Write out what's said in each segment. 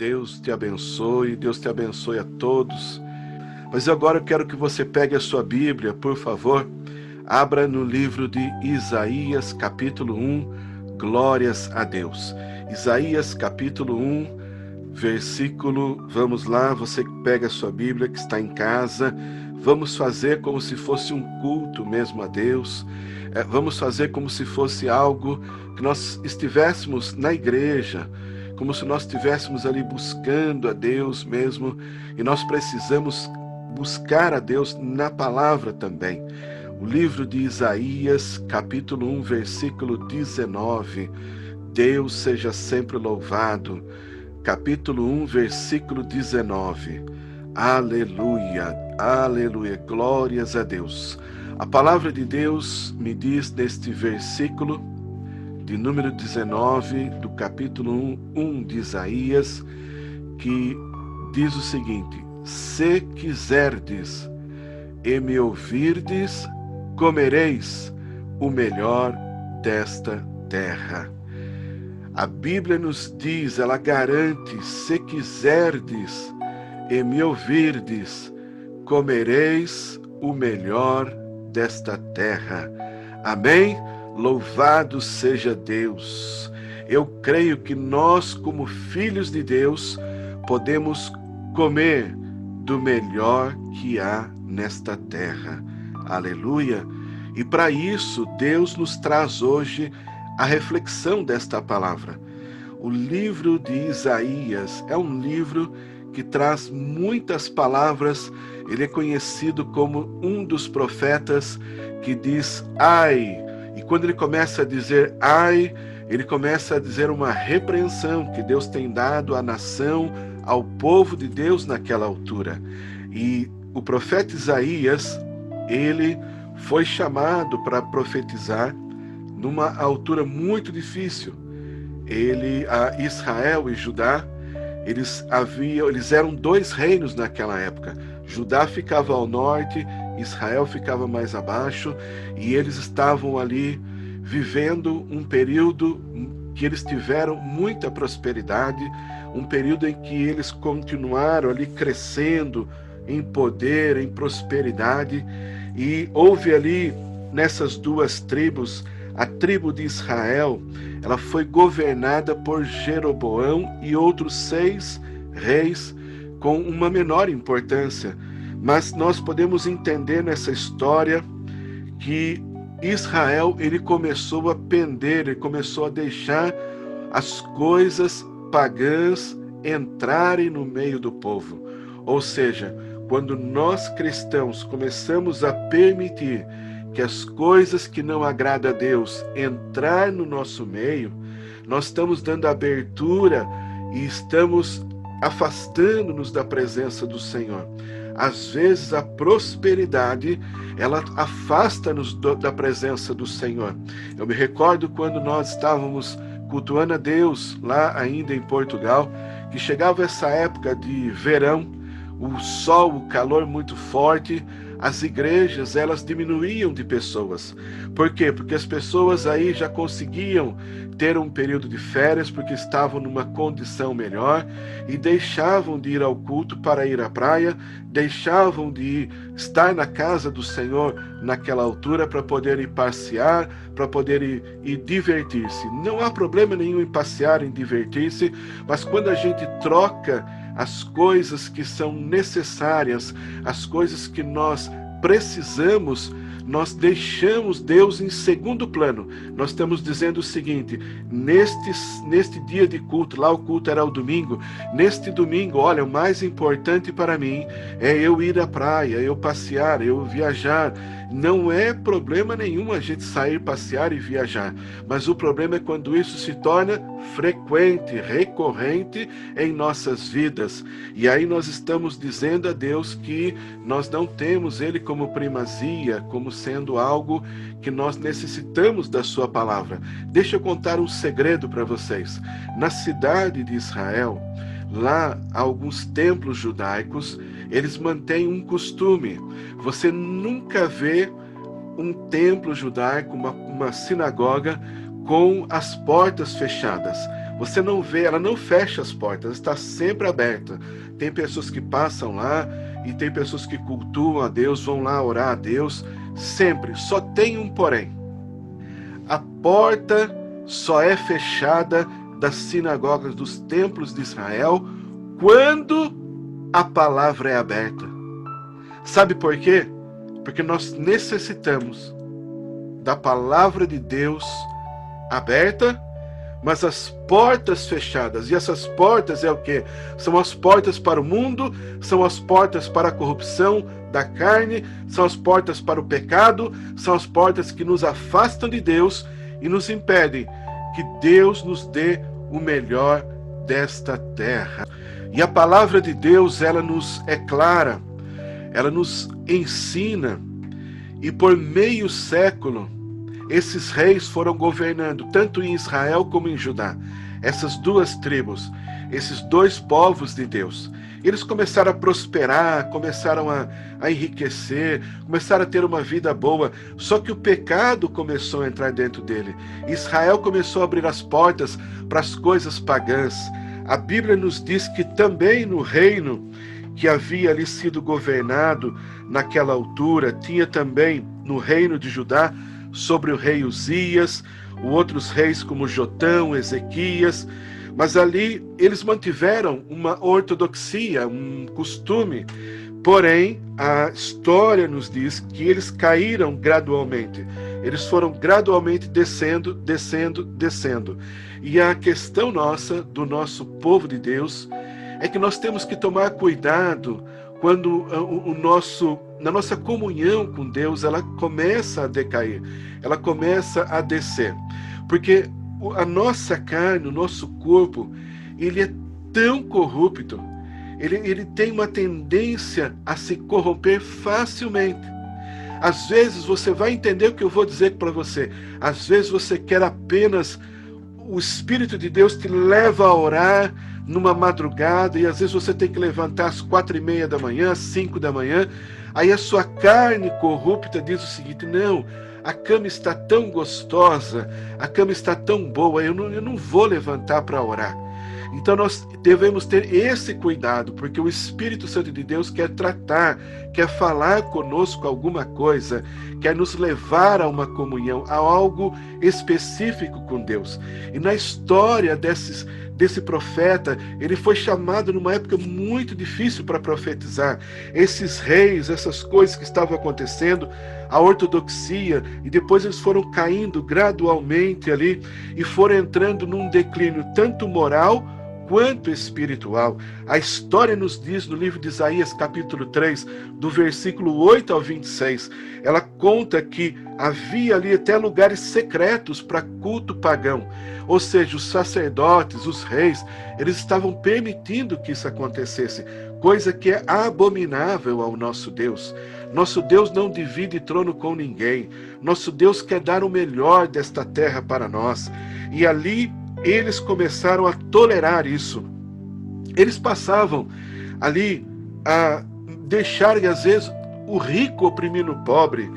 Deus te abençoe a todos. Mas agora eu quero que você pegue a sua Bíblia, por favor, abra no livro de Isaías, capítulo 1, glórias a Deus. Isaías, capítulo 1, vamos lá, você que pega a sua Bíblia, que está em casa, vamos fazer como se fosse um culto mesmo a Deus, vamos fazer como se fosse algo que nós estivéssemos na igreja, como se nós estivéssemos ali buscando a Deus mesmo, e nós precisamos buscar a Deus na palavra também. O livro de Isaías, capítulo 1, versículo 19, Deus seja sempre louvado. Capítulo 1, versículo 19. Aleluia, aleluia, glórias a Deus. A palavra de Deus me diz neste versículo de número 19 do capítulo 1 de Isaías, que diz o seguinte: se quiserdes e me ouvirdes, comereis o melhor desta terra. A Bíblia nos diz, ela garante: se quiserdes e me ouvirdes, comereis o melhor desta terra. Amém? Louvado seja Deus. Eu creio que nós, como filhos de Deus, podemos comer do melhor que há nesta terra. Aleluia! E para isso, Deus nos traz hoje a reflexão desta palavra. O livro de Isaías é um livro que traz muitas palavras. Ele é conhecido como um dos profetas que diz ai. E quando ele começa a dizer ai, ele começa a dizer uma repreensão que Deus tem dado à nação, ao povo de Deus naquela altura. E o profeta Isaías, ele foi chamado para profetizar numa altura muito difícil. Israel e Judá, eles eram dois reinos naquela época. Judá ficava ao norte, Israel ficava mais abaixo, e eles estavam ali vivendo um período que eles tiveram muita prosperidade, um período em que eles continuaram ali crescendo em poder, em prosperidade, e houve ali nessas duas tribos, a tribo de Israel, ela foi governada por Jeroboão e outros 6 reis com uma menor importância. Mas nós podemos entender nessa história que Israel, ele começou a pender, ele começou a deixar as coisas pagãs entrarem no meio do povo. Ou seja, quando nós cristãos começamos a permitir que as coisas que não agradam a Deus entrar no nosso meio, nós estamos dando abertura e estamos afastando-nos da presença do Senhor. Às vezes a prosperidade, ela afasta-nos da presença do Senhor. Eu me recordo quando nós estávamos cultuando a Deus lá ainda em Portugal, que chegava essa época de verão, o sol, o calor muito forte, as igrejas, elas diminuíam de pessoas. Por quê? Porque as pessoas aí já conseguiam ter um período de férias, porque estavam numa condição melhor, e deixavam de ir ao culto para ir à praia, deixavam de estar na casa do Senhor naquela altura para poder ir passear, para poder ir divertir-se. Não há problema nenhum em passear, em divertir-se, mas quando a gente troca as coisas que são necessárias, as coisas que nós precisamos, nós deixamos Deus em segundo plano. Nós estamos dizendo o seguinte: neste dia de culto, lá o culto era o domingo, neste domingo, olha, o mais importante para mim é eu ir à praia, eu passear, eu viajar. Não é problema nenhum a gente sair, passear e viajar, mas o problema é quando isso se torna frequente, recorrente em nossas vidas. E aí nós estamos dizendo a Deus que nós não temos Ele como primazia, como sendo algo que nós necessitamos da sua palavra. Deixa eu contar um segredo para vocês. Na cidade de Israel, lá alguns templos judaicos, eles mantêm um costume. Você nunca vê um templo judaico, uma sinagoga com as portas fechadas. Você não vê, ela não fecha as portas, está sempre aberta. Tem pessoas que passam lá e tem pessoas que cultuam a Deus, vão lá orar a Deus, sempre. Só tem um porém. A porta só é fechada das sinagogas, dos templos de Israel, quando a palavra é aberta. Sabe por quê? Porque nós necessitamos da palavra de Deus aberta, mas as portas fechadas. E essas portas é o quê? São as portas para o mundo, são as portas para a corrupção da carne, são as portas para o pecado, são as portas que nos afastam de Deus e nos impedem que Deus nos dê o melhor desta terra. E a palavra de Deus, ela nos é clara, ela nos ensina, e por meio século, esses reis foram governando, tanto em Israel como em Judá. Essas duas tribos, esses dois povos de Deus. Eles começaram a prosperar, começaram a enriquecer, começaram a ter uma vida boa. Só que o pecado começou a entrar dentro dele. Israel começou a abrir as portas para as coisas pagãs. A Bíblia nos diz que também no reino que havia ali sido governado naquela altura, tinha também no reino de Judá, sobre o rei Uzias, outros reis como Jotão, Ezequias, mas ali eles mantiveram uma ortodoxia, um costume, porém a história nos diz que eles caíram gradualmente, eles foram gradualmente descendo, descendo, descendo. E a questão nossa, do nosso povo de Deus, é que nós temos que tomar cuidado quando na nossa comunhão com Deus, ela começa a decair, ela começa a descer. Porque a nossa carne, o nosso corpo, ele é tão corrupto, ele tem uma tendência a se corromper facilmente. Às vezes você vai entender o que eu vou dizer para você. Às vezes você quer apenas o Espírito de Deus te leva a orar numa madrugada, e às vezes você tem que levantar às 4:30 da manhã, às 5 da manhã, aí a sua carne corrupta diz o seguinte: não, a cama está tão gostosa, a cama está tão boa, eu não vou levantar para orar. Então nós devemos ter esse cuidado, porque o Espírito Santo de Deus quer tratar, quer falar conosco alguma coisa, quer nos levar a uma comunhão, a algo específico com Deus. E na história desse profeta, ele foi chamado numa época muito difícil para profetizar. Esses reis, essas coisas que estavam acontecendo, a ortodoxia, e depois eles foram caindo gradualmente ali e foram entrando num declínio tanto moral quanto espiritual. A história nos diz no livro de Isaías, capítulo 3, do versículo 8 ao 26, ela conta que havia ali até lugares secretos para culto pagão. Ou seja, os sacerdotes, os reis, eles estavam permitindo que isso acontecesse, coisa que é abominável ao nosso Deus. Nosso Deus não divide trono com ninguém. Nosso Deus quer dar o melhor desta terra para nós. E ali eles começaram a tolerar isso. Eles passavam ali a deixar, às vezes, o rico oprimindo o pobre.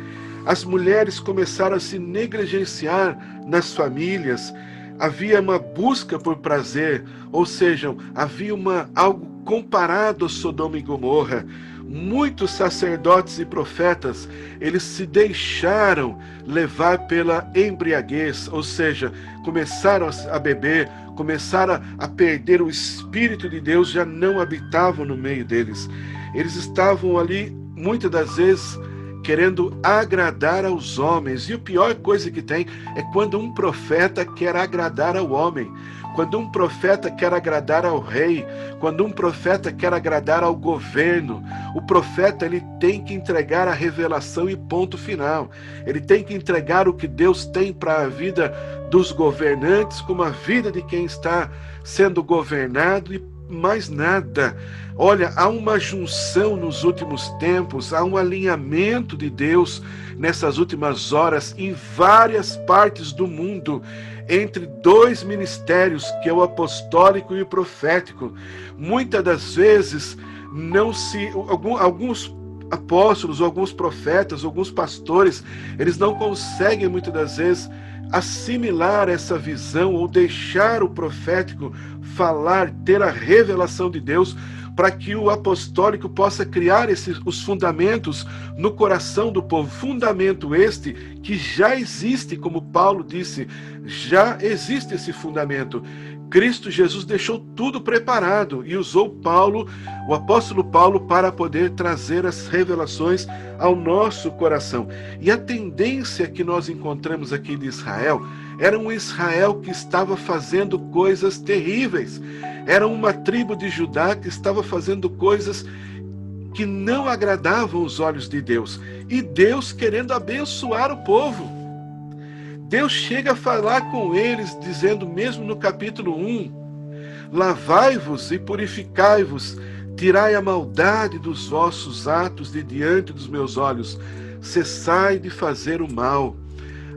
As mulheres começaram a se negligenciar nas famílias. Havia uma busca por prazer, ou seja, havia algo comparado a Sodoma e Gomorra. Muitos sacerdotes e profetas, eles se deixaram levar pela embriaguez, ou seja, começaram a beber, começaram a perder o Espírito de Deus, já não habitavam no meio deles. Eles estavam ali, muitas das vezes, querendo agradar aos homens. E a pior coisa que tem é quando um profeta quer agradar ao homem, quando um profeta quer agradar ao rei, quando um profeta quer agradar ao governo. O profeta, ele tem que entregar a revelação e ponto final. Ele tem que entregar o que Deus tem para a vida dos governantes, como a vida de quem está sendo governado, e mais nada. Olha, há uma junção nos últimos tempos, há um alinhamento de Deus nessas últimas horas em várias partes do mundo, entre dois ministérios, que é o apostólico e o profético. Muitas das vezes apóstolos, ou alguns profetas, ou alguns pastores, eles não conseguem muitas das vezes assimilar essa visão ou deixar o profético falar, ter a revelação de Deus, para que o apostólico possa criar os fundamentos no coração do povo. Fundamento este que já existe, como Paulo disse, já existe esse fundamento. Cristo Jesus deixou tudo preparado e usou Paulo, o apóstolo Paulo, para poder trazer as revelações ao nosso coração. E a tendência que nós encontramos aqui de Israel era um Israel que estava fazendo coisas terríveis. Era uma tribo de Judá que estava fazendo coisas que não agradavam os olhos de Deus. E Deus querendo abençoar o povo. Deus chega a falar com eles, dizendo mesmo no capítulo 1, lavai-vos e purificai-vos, tirai a maldade dos vossos atos de diante dos meus olhos, cessai de fazer o mal.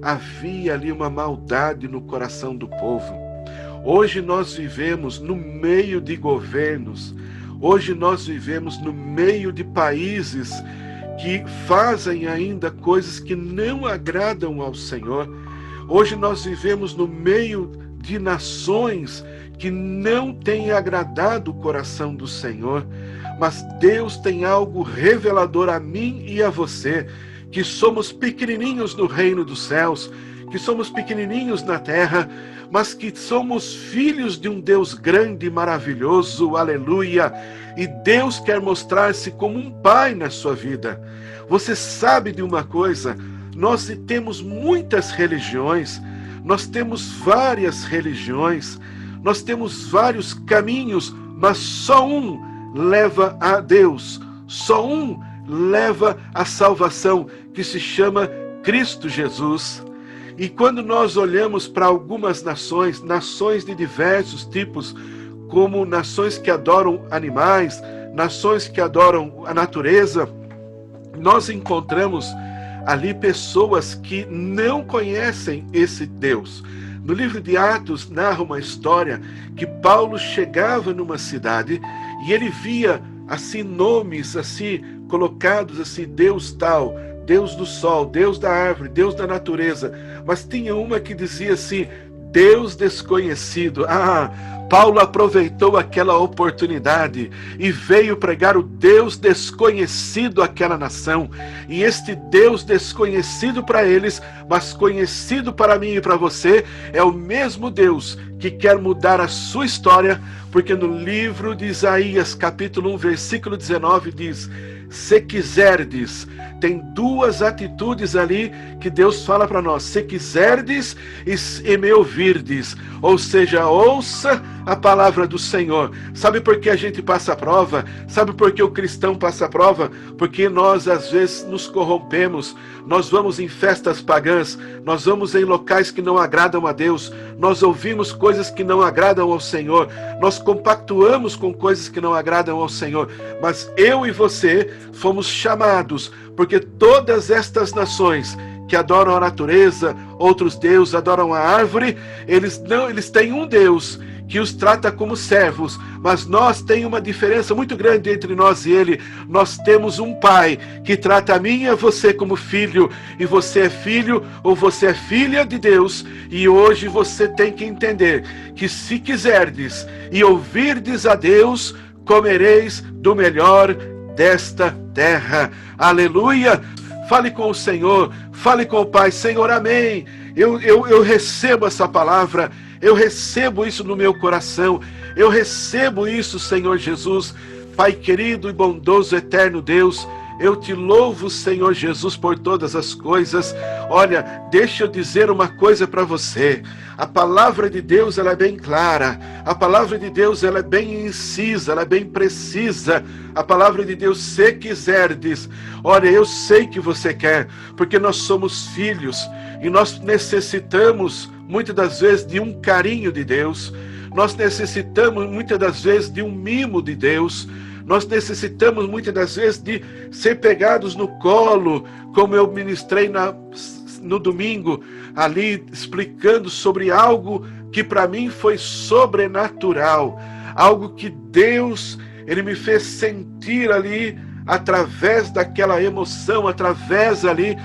Havia ali uma maldade no coração do povo. Hoje nós vivemos no meio de governos, hoje nós vivemos no meio de países que fazem ainda coisas que não agradam ao Senhor. Hoje nós vivemos no meio de nações que não têm agradado o coração do Senhor, mas Deus tem algo revelador a mim e a você, que somos pequenininhos no reino dos céus, que somos pequenininhos na terra, mas que somos filhos de um Deus grande e maravilhoso, aleluia, e Deus quer mostrar-se como um pai na sua vida. Você sabe de uma coisa? Nós temos muitas religiões, nós temos várias religiões, nós temos vários caminhos, mas só um leva a Deus, só um leva à salvação, que se chama Cristo Jesus. E quando nós olhamos para algumas nações, nações de diversos tipos, como nações que adoram animais, nações que adoram a natureza, nós encontramos ali pessoas que não conhecem esse Deus. No livro de Atos narra uma história que Paulo chegava numa cidade e ele via assim nomes assim colocados assim, Deus tal, Deus do sol, Deus da árvore, Deus da natureza, mas tinha uma que dizia assim, Deus desconhecido. Paulo aproveitou aquela oportunidade e veio pregar o Deus desconhecido àquela nação. E este Deus desconhecido para eles, mas conhecido para mim e para você, é o mesmo Deus que quer mudar a sua história, porque no livro de Isaías, capítulo 1, versículo 19, diz, se quiserdes, tem duas atitudes ali que Deus fala para nós, se quiserdes e me ouvirdes, ou seja, ouça a palavra do Senhor. Sabe por que a gente passa a prova? Sabe por que o cristão passa a prova? Porque nós às vezes nos corrompemos, nós vamos em festas pagãs, nós vamos em locais que não agradam a Deus, nós ouvimos coisas que não agradam ao Senhor, nós compactuamos com coisas que não agradam ao Senhor, mas eu e você fomos chamados, porque todas estas nações que adoram a natureza, outros deuses adoram a árvore, eles têm um Deus que os trata como servos, mas nós tem uma diferença muito grande entre nós e ele. Nós temos um pai que trata a mim e a você como filho, e você é filho ou você é filha de Deus, e hoje você tem que entender que se quiserdes e ouvirdes a Deus, comereis do melhor desta terra. Aleluia! Fale com o Senhor, fale com o Pai. Senhor, amém. Eu recebo essa palavra, eu recebo isso no meu coração, eu recebo isso, Senhor Jesus. Pai querido e bondoso, eterno Deus, eu te louvo, Senhor Jesus, por todas as coisas. Olha, deixa eu dizer uma coisa para você. A palavra de Deus, ela é bem clara. A palavra de Deus, ela é bem incisa, ela é bem precisa. A palavra de Deus, se quiserdes. Olha, eu sei que você quer, porque nós somos filhos e nós necessitamos, muitas das vezes, de um carinho de Deus. Nós necessitamos, muitas das vezes, de um mimo de Deus. Nós necessitamos muitas das vezes de ser pegados no colo, como eu ministrei no domingo, ali explicando sobre algo que para mim foi sobrenatural, algo que Deus, Ele me fez sentir ali através daquela emoção, através ali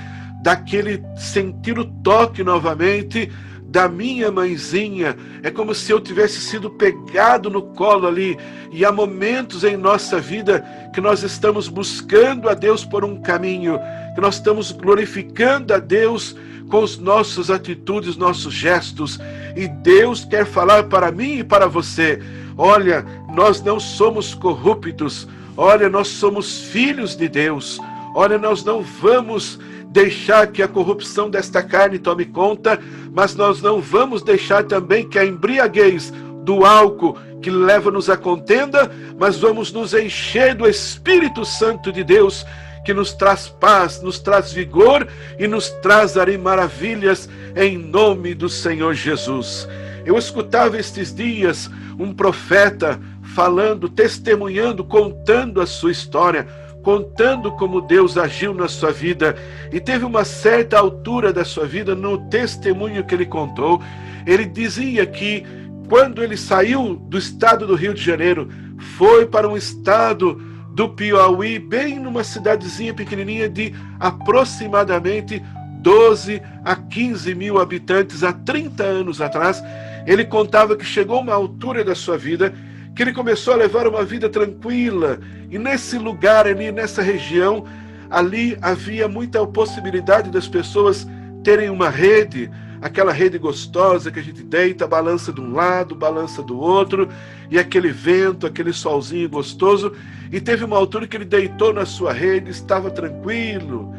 daquele sentir o toque novamente da minha mãezinha. É como se eu tivesse sido pegado no colo ali. E há momentos em nossa vida que nós estamos buscando a Deus por um caminho, que nós estamos glorificando a Deus com as nossas atitudes, nossos gestos. E Deus quer falar para mim e para você: olha, nós não somos corruptos. Olha, nós somos filhos de Deus. Olha, nós não vamos deixar que a corrupção desta carne tome conta, mas nós não vamos deixar também que a embriaguez do álcool que leva-nos à contenda, mas vamos nos encher do Espírito Santo de Deus, que nos traz paz, nos traz vigor e nos traz ali maravilhas em nome do Senhor Jesus. Eu escutava estes dias um profeta falando, testemunhando, contando a sua história, contando como Deus agiu na sua vida. E teve uma certa altura da sua vida, no testemunho que ele contou, ele dizia que quando ele saiu do estado do Rio de Janeiro, foi para um estado do Piauí, bem numa cidadezinha pequenininha de aproximadamente 12 a 15 mil habitantes, há 30 anos atrás. Ele contava que chegou uma altura da sua vida que ele começou a levar uma vida tranquila, e nesse lugar ali, nessa região, ali havia muita possibilidade das pessoas terem uma rede, aquela rede gostosa que a gente deita, balança de um lado, balança do outro, e aquele vento, aquele solzinho gostoso. E teve uma altura que ele deitou na sua rede, estava tranquilo,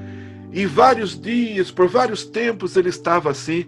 e vários dias, por vários tempos ele estava assim.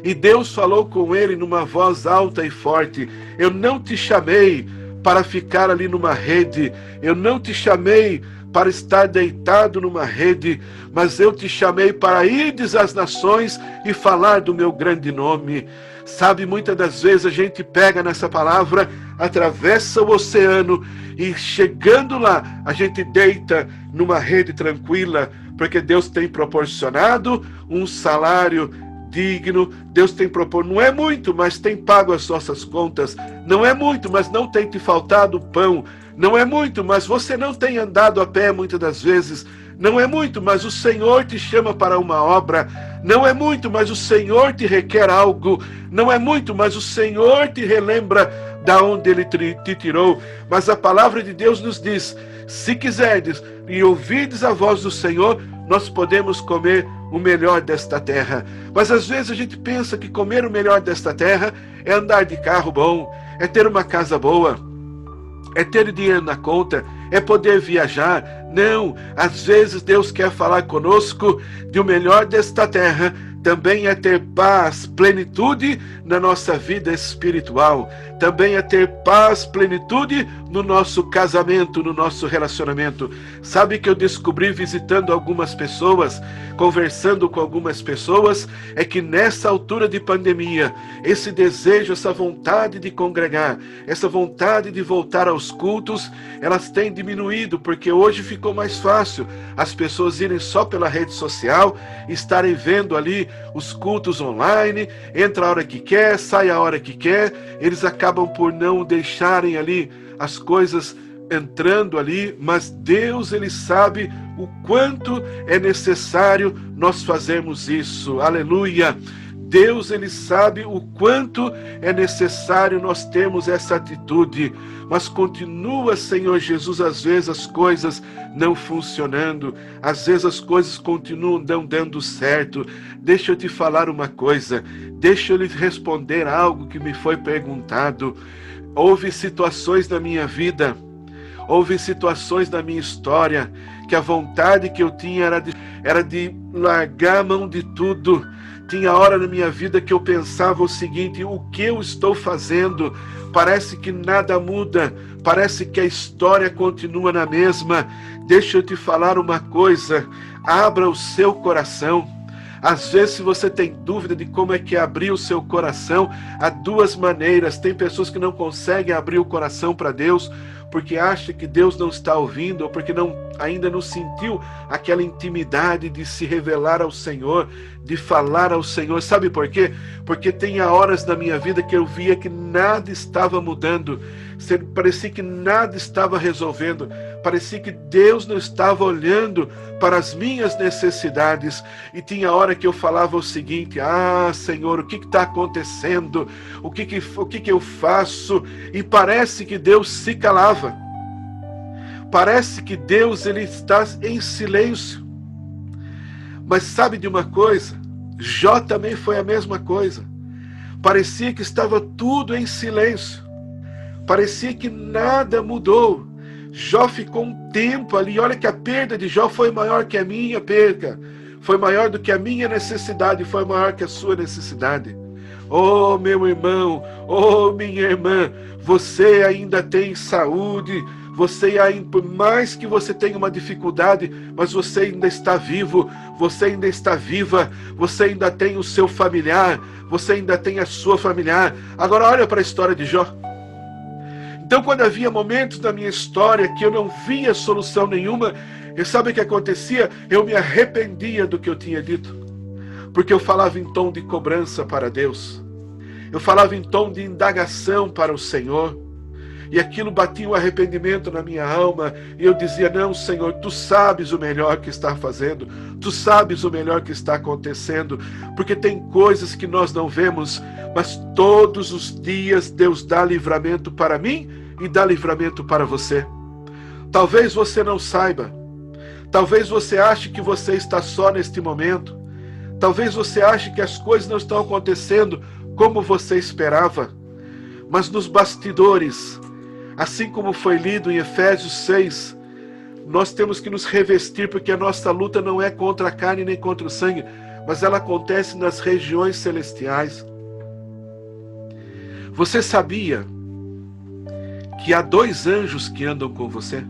E Deus falou com ele numa voz alta e forte: eu não te chamei para ficar ali numa rede, eu não te chamei para estar deitado numa rede, mas eu te chamei para irdes às nações e falar do meu grande nome. Sabe, muitas das vezes a gente pega nessa palavra, atravessa o oceano e chegando lá, a gente deita numa rede tranquila, porque Deus tem proporcionado um salário digno. Deus tem proposto, não é muito, mas tem pago as nossas contas. Não é muito, mas não tem te faltado pão. Não é muito, mas você não tem andado a pé muitas das vezes. Não é muito, mas o Senhor te chama para uma obra. Não é muito, mas o Senhor te requer algo. Não é muito, mas o Senhor te relembra da onde Ele te tirou. Mas a palavra de Deus nos diz: se quiserdes e ouvirdes a voz do Senhor, nós podemos comer o melhor desta terra. Mas às vezes a gente pensa que comer o melhor desta terra é andar de carro bom, é ter uma casa boa, é ter dinheiro na conta, é poder viajar. Não, às vezes Deus quer falar conosco de o melhor desta terra também é ter paz, plenitude na nossa vida espiritual. Também é ter paz, plenitude no nosso casamento, no nosso relacionamento. Sabe que eu descobri visitando algumas pessoas, conversando com algumas pessoas, é que nessa altura de pandemia, esse desejo, essa vontade de congregar, essa vontade de voltar aos cultos, elas têm diminuído, porque hoje ficou mais fácil as pessoas irem só pela rede social, estarem vendo ali os cultos online, entra a hora que quer, sai a hora que quer. Eles acabam por não deixarem ali as coisas entrando ali, mas Deus, Ele sabe o quanto é necessário nós fazermos isso. Aleluia! Deus, Ele sabe o quanto é necessário nós termos essa atitude, mas continua, Senhor Jesus, às vezes as coisas não funcionando, às vezes as coisas continuam não dando certo. Deixa eu te falar uma coisa, deixa eu lhe responder algo que me foi perguntado. Houve situações na minha vida, houve situações na minha história, que a vontade que eu tinha era de largar a mão de tudo. Tinha hora na minha vida que eu pensava o seguinte: o que eu estou fazendo? Parece que nada muda, parece que a história continua na mesma. Deixa eu te falar uma coisa, abra o seu coração. Às vezes, se você tem dúvida de como é que é abrir o seu coração, há duas maneiras. Tem pessoas que não conseguem abrir o coração para Deus porque acha que Deus não está ouvindo, ou porque ainda não sentiu aquela intimidade de se revelar ao Senhor, de falar ao Senhor. Sabe por quê? Porque tem horas na minha vida que eu via que nada estava mudando, parecia que nada estava resolvendo, parecia que Deus não estava olhando para as minhas necessidades, e tinha hora que eu falava o seguinte: ah, Senhor, o que está acontecendo? O que eu faço? E parece que Deus se calava, parece que Deus ele está em silêncio. Mas sabe de uma coisa? Jó também foi a mesma coisa. Parecia que estava tudo em silêncio, parecia que nada mudou. Jó ficou um tempo ali. Olha que a perda de Jó foi maior que a minha perda, foi maior do que a minha necessidade, foi maior que a sua necessidade. Oh, meu irmão, oh, minha irmã, você ainda tem saúde, você ainda, por mais que você tenha uma dificuldade, mas você ainda está vivo, você ainda está viva, você ainda tem o seu familiar, você ainda tem a sua familiar. Agora olha para a história de Jó. Então, quando havia momentos da minha história que eu não via solução nenhuma, e sabe o que acontecia? Eu me arrependia do que eu tinha dito, porque eu falava em tom de cobrança para Deus, eu falava em tom de indagação para o Senhor, e aquilo batia um arrependimento na minha alma, e eu dizia: não, Senhor, tu sabes o melhor que está fazendo, tu sabes o melhor que está acontecendo, porque tem coisas que nós não vemos, mas todos os dias Deus dá livramento para mim e dá livramento para você. Talvez você não saiba, talvez você ache que você está só neste momento, talvez você ache que as coisas não estão acontecendo como você esperava, mas nos bastidores, assim como foi lido em Efésios 6, nós temos que nos revestir, porque a nossa luta não é contra a carne nem contra o sangue, mas ela acontece nas regiões celestiais. Você sabia que há 2 anjos que andam com você?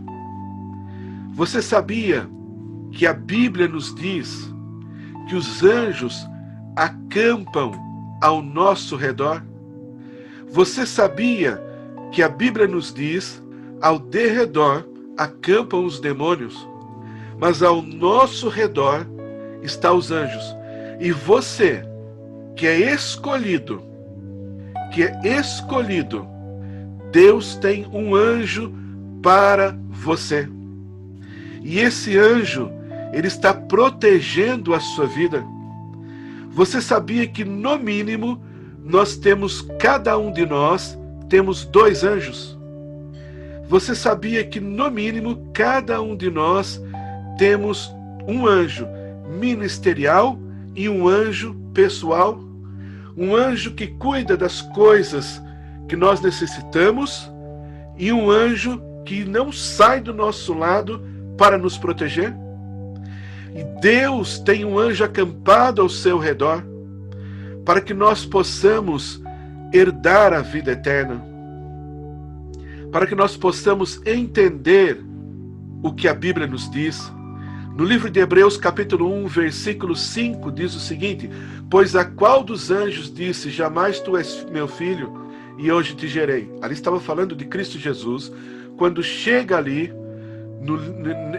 Você sabia que a Bíblia nos diz que os anjos acampam ao nosso redor? Você sabia que a Bíblia nos diz: ao derredor acampam os demônios, mas ao nosso redor estão os anjos? E você, que é escolhido, Deus tem um anjo para você. E esse anjo, ele está protegendo a sua vida. Você sabia que, no mínimo, cada um de nós temos 2 anjos? Você sabia que, no mínimo, cada um de nós temos um anjo ministerial e um anjo pessoal? Um anjo que cuida das coisas que nós necessitamos e um anjo que não sai do nosso lado para nos proteger? E Deus tem um anjo acampado ao seu redor para que nós possamos herdar a vida eterna, para que nós possamos entender o que a Bíblia nos diz. No livro de Hebreus, capítulo 1, versículo 5, diz o seguinte: pois a qual dos anjos disse: jamais tu és meu filho, e hoje te gerei? Ali estava falando de Cristo Jesus, quando chega ali,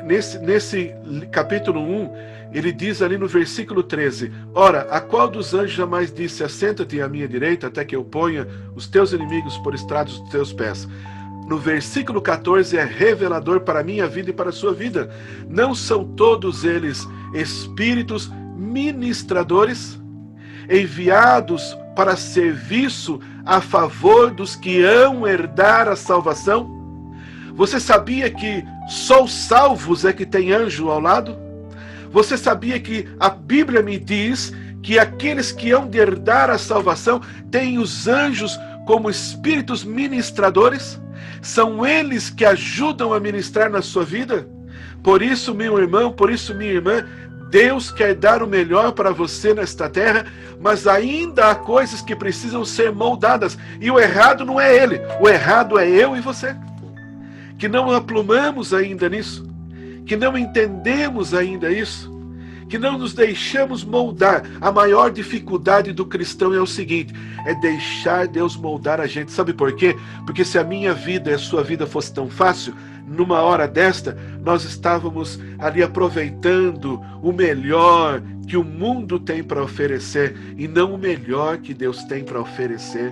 nesse capítulo 1, ele diz ali no versículo 13: ora, a qual dos anjos jamais disse: assenta-te à minha direita, até que eu ponha os teus inimigos por estrados dos teus pés? No versículo 14 é revelador para a minha vida e para a sua vida. Não são todos eles espíritos ministradores, enviados para serviço a favor dos que hão herdar a salvação? Você sabia que só os salvos é que tem anjo ao lado? Você sabia que a Bíblia me diz que aqueles que hão de herdar a salvação têm os anjos como espíritos ministradores? São eles que ajudam a ministrar na sua vida? Por isso, meu irmão, por isso, minha irmã, Deus quer dar o melhor para você nesta terra, mas ainda há coisas que precisam ser moldadas. E o errado não é ele, o errado é eu e você, que não aplumamos ainda nisso, que não entendemos ainda isso, que não nos deixamos moldar. A maior dificuldade do cristão é o seguinte, é deixar Deus moldar a gente. Sabe por quê? Porque se a minha vida e a sua vida fosse tão fácil, numa hora desta, nós estávamos ali aproveitando o melhor que o mundo tem para oferecer e não o melhor que Deus tem para oferecer.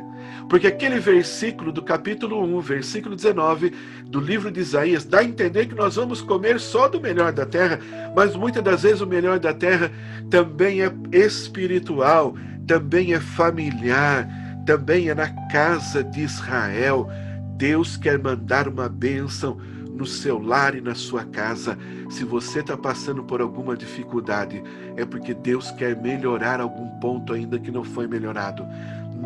Porque aquele versículo do capítulo 1, versículo 19 do livro de Isaías, dá a entender que nós vamos comer só do melhor da terra, mas muitas das vezes o melhor da terra também é espiritual, também é familiar, também é na casa de Israel. Deus quer mandar uma bênção no seu lar e na sua casa. Se você está passando por alguma dificuldade, é porque Deus quer melhorar algum ponto ainda que não foi melhorado.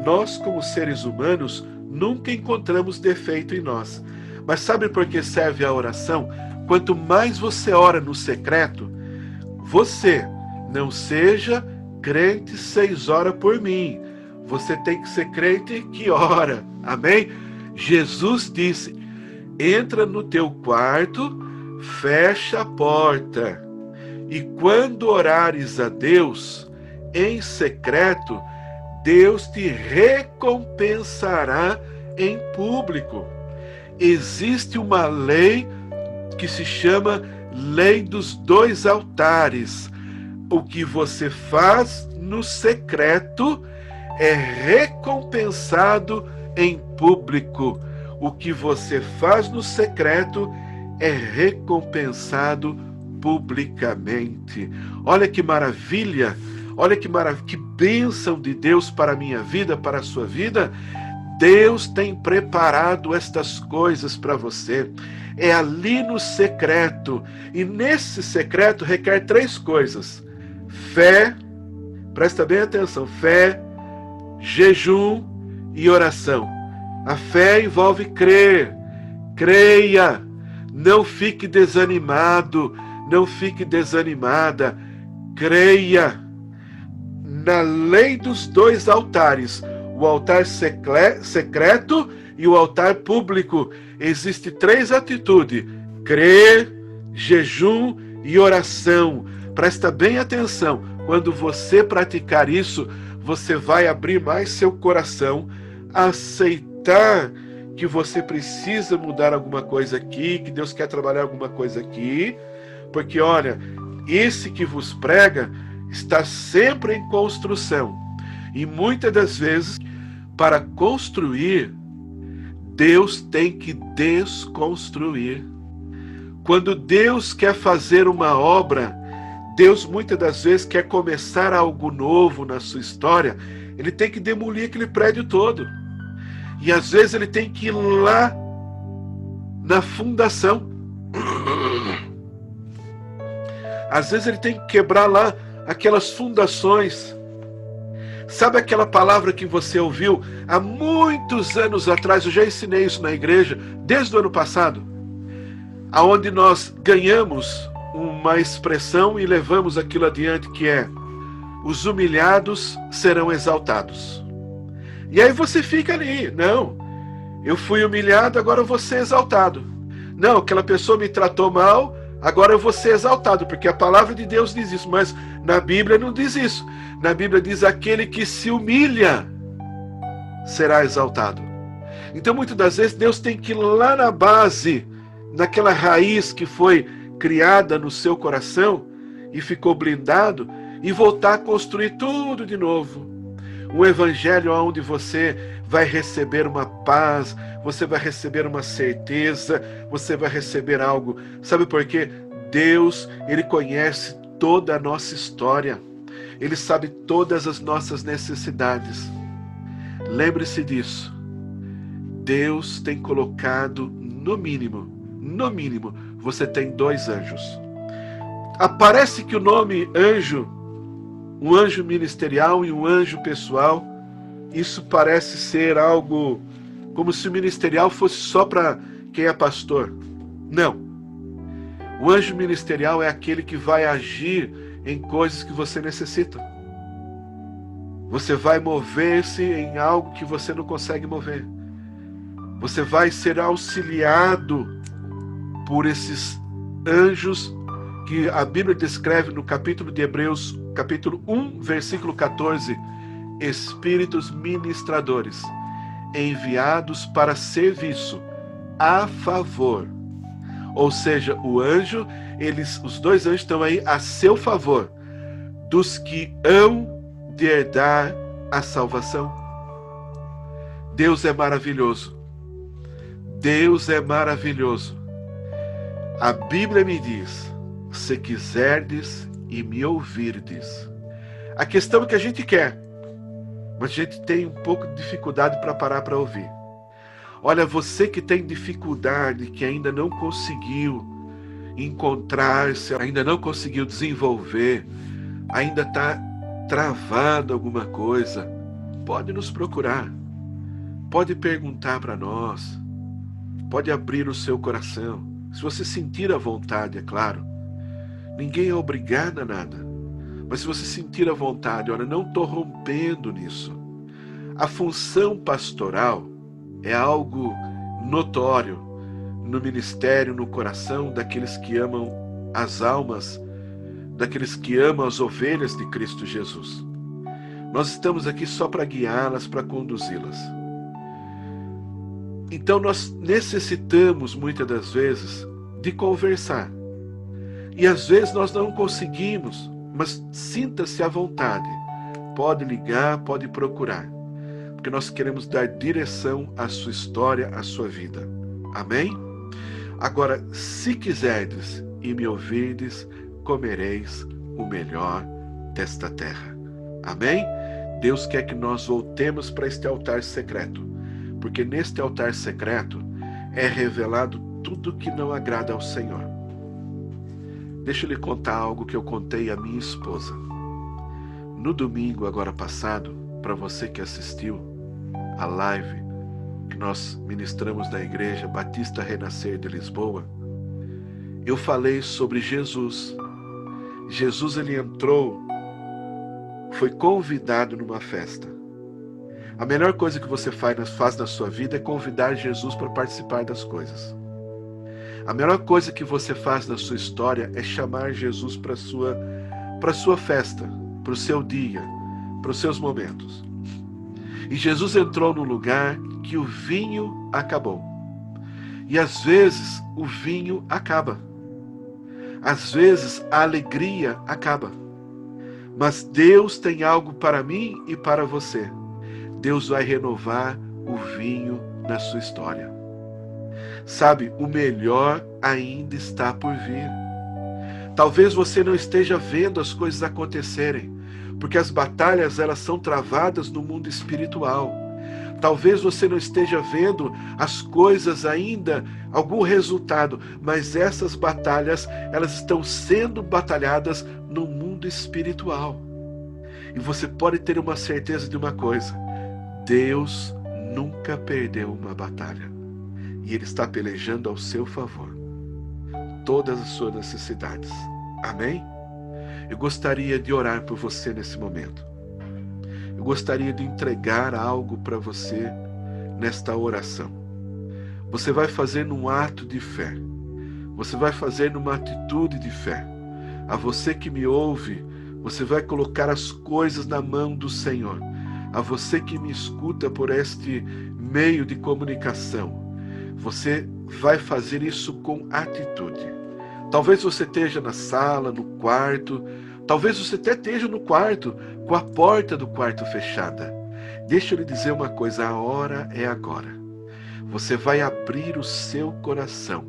Nós, como seres humanos, nunca encontramos defeito em nós. Mas sabe por que serve a oração? Quanto mais você ora no secreto, você não seja crente 6 horas por mim. Você tem que ser crente que ora. Amém? Jesus disse, entra no teu quarto, fecha a porta. E quando orares a Deus em secreto, Deus te recompensará em público. Existe uma lei que se chama lei dos 2 altares. O que você faz no secreto é recompensado em público. O que você faz no secreto é recompensado publicamente. Olha que maravilha! Olha que bênção de Deus para a minha vida, para a sua vida. Deus tem preparado estas coisas para você. É ali no secreto. E nesse secreto requer 3 coisas. Fé, presta bem atenção, fé, jejum e oração. A fé envolve crer. Creia. Não fique desanimado. Não fique desanimada. Creia. Na lei dos 2 altares, o altar secreto e o altar público, existem 3 atitudes: crer, jejum e oração. Presta bem atenção, quando você praticar isso, você vai abrir mais seu coração, aceitar que você precisa mudar alguma coisa aqui, que Deus quer trabalhar alguma coisa aqui, porque olha, esse que vos prega está sempre em construção. E muitas das vezes, para construir, Deus tem que desconstruir. Quando Deus quer fazer uma obra, Deus muitas das vezes quer começar algo novo na sua história, Ele tem que demolir aquele prédio todo. E às vezes Ele tem que ir lá na fundação. Às vezes Ele tem que quebrar lá aquelas fundações. Sabe aquela palavra que você ouviu há muitos anos atrás? Eu já ensinei isso na igreja, desde o ano passado, aonde nós ganhamos uma expressão e levamos aquilo adiante, que é: os humilhados serão exaltados. E aí você fica ali, não, eu fui humilhado, agora eu vou ser exaltado. Não, aquela pessoa me tratou mal, agora eu vou ser exaltado, porque a palavra de Deus diz isso, mas na Bíblia não diz isso. Na Bíblia diz: aquele que se humilha será exaltado. Então, muitas das vezes, Deus tem que ir lá na base, naquela raiz que foi criada no seu coração e ficou blindado, e voltar a construir tudo de novo. Um evangelho onde você vai receber uma paz, você vai receber uma certeza, você vai receber algo. Sabe por quê? Deus, Ele conhece toda a nossa história. Ele sabe todas as nossas necessidades. Lembre-se disso. Deus tem colocado, no mínimo, você tem 2 anjos. Aparece que o nome anjo, um anjo ministerial e um anjo pessoal, isso parece ser algo como se o ministerial fosse só para quem é pastor. Não. O anjo ministerial é aquele que vai agir em coisas que você necessita. Você vai mover-se em algo que você não consegue mover. Você vai ser auxiliado por esses anjos que a Bíblia descreve no capítulo de Hebreus, capítulo 1, versículo 14, espíritos ministradores, enviados para serviço a favor. Ou seja, o anjo, os dois anjos estão aí a seu favor, dos que hão de herdar a salvação. Deus é maravilhoso. Deus é maravilhoso. A Bíblia me diz: se quiserdes e me ouvirdes. A questão é que a gente quer, mas a gente tem um pouco de dificuldade para parar para ouvir. Olha, você que tem dificuldade, que ainda não conseguiu encontrar-se, ainda não conseguiu desenvolver, ainda está travado alguma coisa, pode nos procurar, pode perguntar para nós, pode abrir o seu coração, se você sentir a vontade, é claro. Ninguém é obrigado a nada, mas se você sentir a vontade, olha, não estou rompendo nisso. A função pastoral é algo notório no ministério, no coração daqueles que amam as almas, daqueles que amam as ovelhas de Cristo Jesus. Nós estamos aqui só para guiá-las, para conduzi-las. Então nós necessitamos, muitas das vezes, de conversar. E às vezes nós não conseguimos, mas sinta-se à vontade. Pode ligar, pode procurar. Porque nós queremos dar direção à sua história, à sua vida. Amém? Agora, se quiserdes e me ouvirdes, comereis o melhor desta terra. Amém? Deus quer que nós voltemos para este altar secreto, porque neste altar secreto é revelado tudo que não agrada ao Senhor. Deixa eu lhe contar algo que eu contei à minha esposa. No domingo agora passado, para você que assistiu a live que nós ministramos na Igreja Batista Renascer de Lisboa, eu falei sobre Jesus. Jesus, ele entrou, foi convidado numa festa. A melhor coisa que você faz na sua vida é convidar Jesus para participar das coisas. A melhor coisa que você faz na sua história é chamar Jesus para a sua festa, para o seu dia, para os seus momentos. E Jesus entrou num lugar que o vinho acabou. E às vezes o vinho acaba. Às vezes a alegria acaba. Mas Deus tem algo para mim e para você. Deus vai renovar o vinho na sua história. Sabe, o melhor ainda está por vir. Talvez você não esteja vendo as coisas acontecerem, porque as batalhas, elas são travadas no mundo espiritual. Talvez você não esteja vendo as coisas ainda, algum resultado, mas essas batalhas, elas estão sendo batalhadas no mundo espiritual. E você pode ter uma certeza de uma coisa: Deus nunca perdeu uma batalha. E Ele está pelejando ao seu favor todas as suas necessidades. Amém? Eu gostaria de orar por você nesse momento. Eu gostaria de entregar algo para você nesta oração. Você vai fazer num ato de fé. Você vai fazer numa atitude de fé. A você que me ouve, você vai colocar as coisas na mão do Senhor. A você que me escuta por este meio de comunicação, você vai fazer isso com atitude. Talvez você esteja na sala, no quarto, talvez você até esteja no quarto, com a porta do quarto fechada. Deixa eu lhe dizer uma coisa, a hora é agora. Você vai abrir o seu coração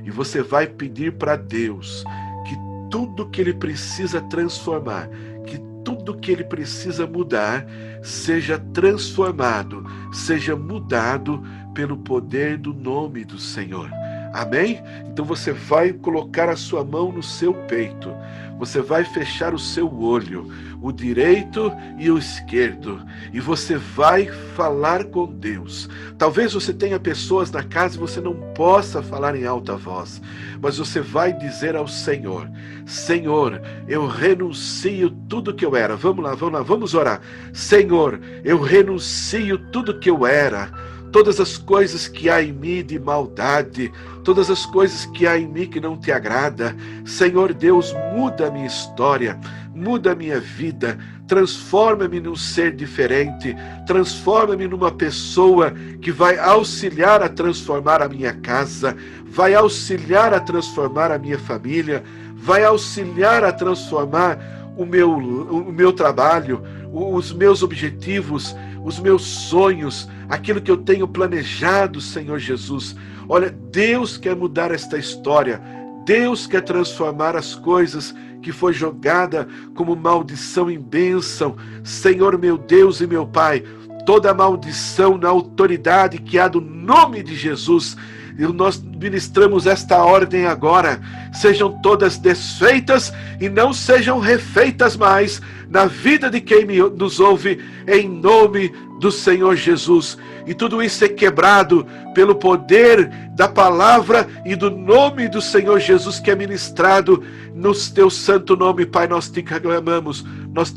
e você vai pedir para Deus que tudo que Ele precisa transformar, que tudo que Ele precisa mudar, seja transformado, seja mudado pelo poder do nome do Senhor. Amém? Então você vai colocar a sua mão no seu peito. Você vai fechar o seu olho, o direito e o esquerdo, e você vai falar com Deus. Talvez você tenha pessoas na casa e você não possa falar em alta voz, mas você vai dizer ao Senhor: Senhor, eu renuncio tudo que eu era. Vamos lá, vamos orar. Senhor, eu renuncio tudo que eu era, todas as coisas que há em mim de maldade, todas as coisas que há em mim que não te agrada. Senhor Deus, muda a minha história, muda a minha vida, transforma-me num ser diferente, transforma-me numa pessoa que vai auxiliar a transformar a minha casa, vai auxiliar a transformar a minha família, vai auxiliar a transformar o meu trabalho, os meus objetivos, os meus sonhos, aquilo que eu tenho planejado, Senhor Jesus. Olha, Deus quer mudar esta história, Deus quer transformar as coisas que foi jogada como maldição em bênção. Senhor meu Deus e meu Pai, toda maldição na autoridade que há do nome de Jesus, e nós ministramos esta ordem agora, sejam todas desfeitas e não sejam refeitas mais na vida de quem nos ouve, em nome do Senhor Jesus. E tudo isso é quebrado pelo poder da palavra e do nome do Senhor Jesus que é ministrado no teu santo nome. Pai, nós te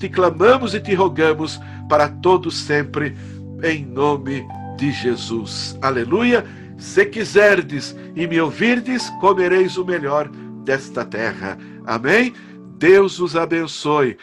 clamamos e te rogamos para todos sempre, em nome de Jesus. Aleluia. Se quiserdes e me ouvirdes, comereis o melhor desta terra. Amém? Deus os abençoe.